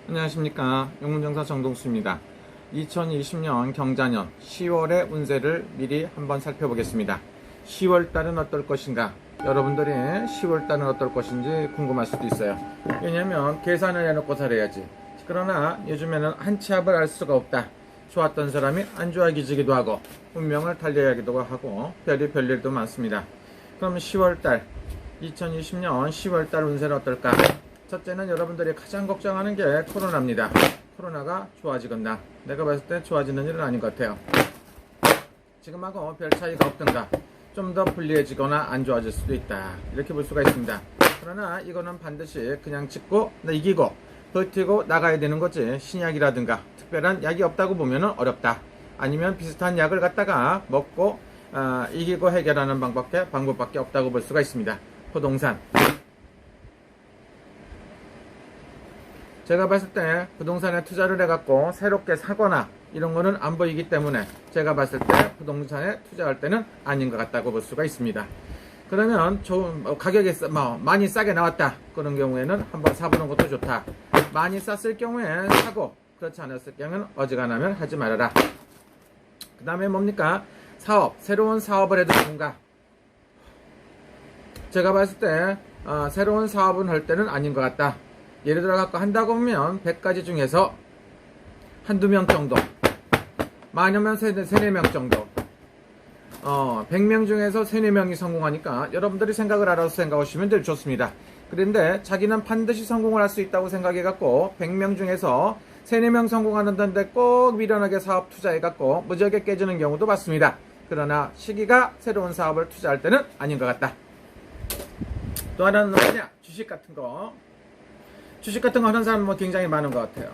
안녕하십니까. 용문정사 정동수입니다. 2020년 경자년 10월의 운세를 미리 한번 살펴보겠습니다. 10월달은 어떨 것인가? 여러분들이 10월달은 어떨 것인지 궁금할 수도 있어요. 왜냐면 계산을 해놓고 살아야지. 그러나 요즘에는 한 치 앞을 알 수가 없다. 좋았던 사람이 안 좋아지기도 하고 운명을 달리하기도 하고 별일도 많습니다. 그럼 10월달 2020년 10월달 운세는 어떨까? 첫째는 여러분들이 가장 걱정하는 게 코로나입니다. 코로나가 좋아지겠나? 내가 봤을 때 좋아지는 일은 아닌 것 같아요. 지금하고 별 차이가 없던가 좀 더 불리해지거나 안 좋아질 수도 있다, 이렇게 볼 수가 있습니다. 그러나 이거는 반드시 그냥 찍고 이기고 버티고 나가야 되는 거지, 신약이라든가 특별한 약이 없다고 보면 어렵다. 아니면 비슷한 약을 갖다가 먹고 이기고 해결하는 방법밖에 없다고 볼 수가 있습니다. 부동산, 제가 봤을 때 부동산에 투자를 해갖고 새롭게 사거나 이런 거는 안 보이기 때문에 제가 봤을 때 부동산에 투자할 때는 아닌 것 같다고 볼 수가 있습니다. 그러면 좋은 가격이 많이 싸게 나왔다, 그런 경우에는 한번 사보는 것도 좋다. 많이 쌌을 경우에 사고, 그렇지 않았을 경우에는 어지간하면 하지 말아라. 그 다음에 뭡니까? 사업, 새로운 사업을 해도 좋은가? 제가 봤을 때 새로운 사업은 할 때는 아닌 것 같다. 예를 들어 갖고 한다고 보면 100가지 중에서 한두 명 정도, 많으면 3-4명 정도, 100명 중에서 3-4명이 성공하니까 여러분들이 생각을 알아서 생각하시면 될 좋습니다. 그런데 자기는 반드시 성공을 할 수 있다고 생각해 갖고 100명 중에서 3-4명 성공하는데 꼭 미련하게 사업 투자해 갖고 무지하게 깨지는 경우도 많습니다. 그러나 시기가 새로운 사업을 투자할 때는 아닌 것 같다. 또 하나는 뭐냐? 주식 같은 거 하는 사람은 굉장히 많은 것 같아요.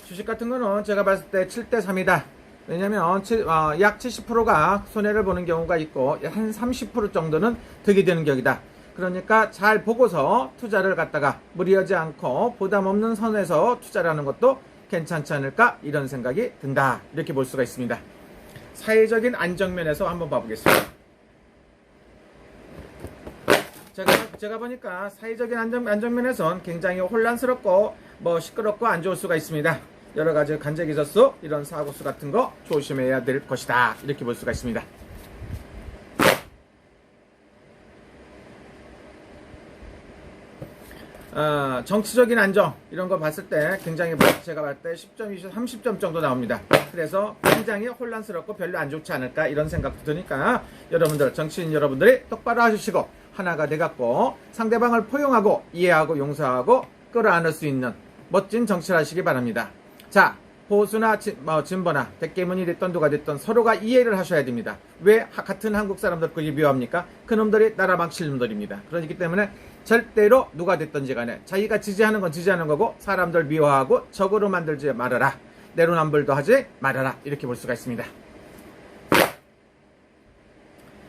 주식 같은 거는 제가 봤을 때 7대3이다. 왜냐면 약 70%가 손해를 보는 경우가 있고 한 30% 정도는 득이 되는 격이다. 그러니까 잘 보고서 투자를 갖다가 무리하지 않고 부담 없는 선에서 투자를 하는 것도 괜찮지 않을까, 이런 생각이 든다, 이렇게 볼 수가 있습니다. 사회적인 안정면에서 한번 봐보겠습니다. 제가 보니까 사회적인 안정면에선 굉장히 혼란스럽고 시끄럽고 안 좋을 수가 있습니다. 여러 가지 간제기저수, 이런 사고수 같은 거 조심해야 될 것이다, 이렇게 볼 수가 있습니다. 정치적인 안정, 이런 거 봤을 때 굉장히 제가 봤을 때 10점, 20점, 30점 정도 나옵니다. 그래서 굉장히 혼란스럽고 별로 안 좋지 않을까, 이런 생각도 드니까 여러분들, 정치인 여러분들이 똑바로 하시고 하나가 돼갖고 상대방을 포용하고 이해하고 용서하고 끌어안을 수 있는 멋진 정치를 하시기 바랍니다. 자, 보수나 진보나 백개문이 됐던 누가 됐던 서로가 이해를 하셔야 됩니다. 왜 같은 한국 사람들끼리 미워합니까? 그놈들이 나라 망칠 놈들입니다. 그렇기 때문에 절대로 누가 됐든지 간에 자기가 지지하는 건 지지하는 거고, 사람들 미워하고 적으로 만들지 말아라. 내로남불도 하지 말아라, 이렇게 볼 수가 있습니다.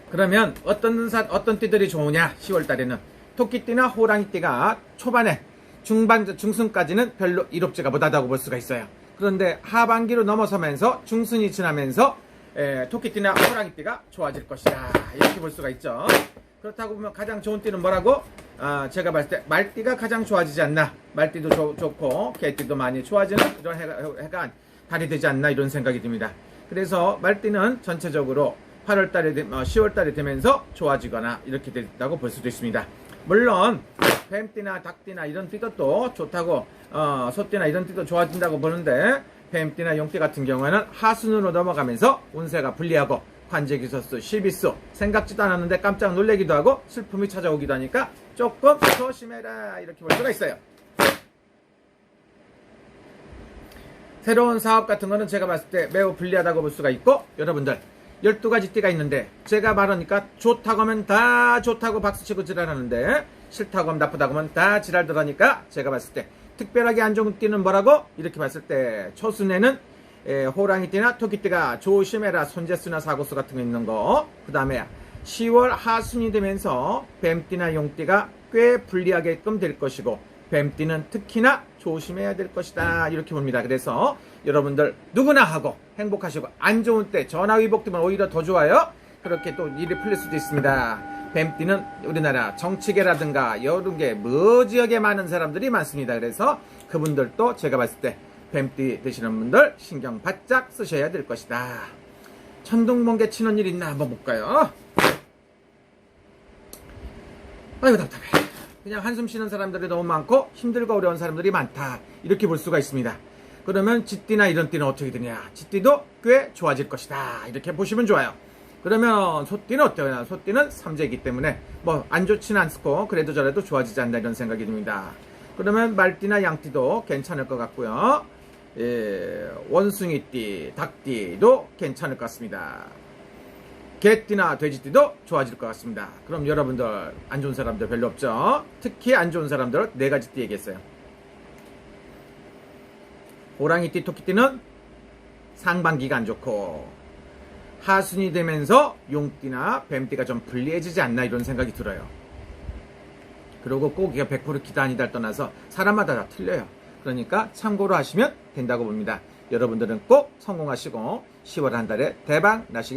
그러면 어떤 띠들이 좋으냐? 10월달에는 토끼띠나 호랑이띠가 초반에 중순까지는 별로 이롭지가 못하다고 볼 수가 있어요. 그런데 하반기로 넘어서면서 중순이 지나면서 토끼띠나 호랑이띠가 좋아질 것이다, 이렇게 볼 수가 있죠. 그렇다고 보면 가장 좋은 띠는 뭐라고? 제가 봤을 때 말띠가 가장 좋아지지 않나. 말띠도 좋고 개띠도 많이 좋아지는 이런 해가 달이 되지 않나, 이런 생각이 듭니다. 그래서 말띠는 전체적으로 8월달에 10월달에 되면서 좋아지거나 이렇게 됐다고 볼 수도 있습니다. 물론 뱀띠나 닭띠나 이런 띠도 또 좋다고, 소띠나 이런 띠도 좋아진다고 보는데, 뱀띠나 용띠 같은 경우에는 하순으로 넘어가면서 운세가 불리하고 관제기소수, 실비수, 생각지도 않았는데 깜짝 놀래기도 하고 슬픔이 찾아오기도 하니까 조금 조심해라, 이렇게 볼 수가 있어요. 새로운 사업 같은 거는 제가 봤을 때 매우 불리하다고 볼 수가 있고, 여러분들 12가지 띠가 있는데 제가 말하니까 좋다고 하면 다 좋다고 박수치고 지랄하는데, 싫다고 하면 나쁘다고 하면 다 지랄들 하니까, 제가 봤을 때 특별하게 안 좋은 띠는 뭐라고? 이렇게 봤을 때 초순에는 호랑이띠나 토끼띠가 조심해라, 손재수나 사고수 같은 거 있는 거. 그 다음에 10월 하순이 되면서 뱀띠나 용띠가 꽤 불리하게끔 될 것이고, 뱀띠는 특히나 조심해야 될 것이다, 이렇게 봅니다. 그래서 여러분들 누구나 하고 행복하시고, 안 좋은 때 전화위복되면 오히려 더 좋아요. 그렇게 또 일이 풀릴 수도 있습니다. 뱀띠는 우리나라 정치계라든가 여러 뭐 지역에 많은 사람들이 많습니다. 그래서 그분들도 제가 봤을 때 뱀띠 되시는 분들 신경 바짝 쓰셔야 될 것이다. 천둥번개 치는 일 있나 한번 볼까요? 아이고 답답해. 그냥 한숨 쉬는 사람들이 너무 많고 힘들고 어려운 사람들이 많다. 이렇게 볼 수가 있습니다. 그러면 쥐띠나 이런 띠는 어떻게 되냐? 쥐띠도 꽤 좋아질 것이다. 이렇게 보시면 좋아요. 그러면 소띠는 어때요? 소띠는 삼재이기 때문에 뭐 안 좋지는 않고 그래도 저래도 좋아지지 않나 이런 생각이 듭니다. 그러면 말띠나 양띠도 괜찮을 것 같고요. 원숭이띠, 닭띠도 괜찮을 것 같습니다. 개띠나 돼지띠도 좋아질 것 같습니다. 그럼 여러분들 안 좋은 사람들 별로 없죠? 특히 안 좋은 사람들 4가지 띠 얘기했어요. 호랑이띠, 토끼띠는 상반기가 안 좋고 하순이 되면서 용띠나 뱀띠가 좀 불리해지지 않나 이런 생각이 들어요. 그리고 꼭 이게 100% 기다 아니다를 떠나서 사람마다 다 틀려요. 그러니까 참고로 하시면 된다고 봅니다. 여러분들은 꼭 성공하시고 10월 한 달에 대박 나시기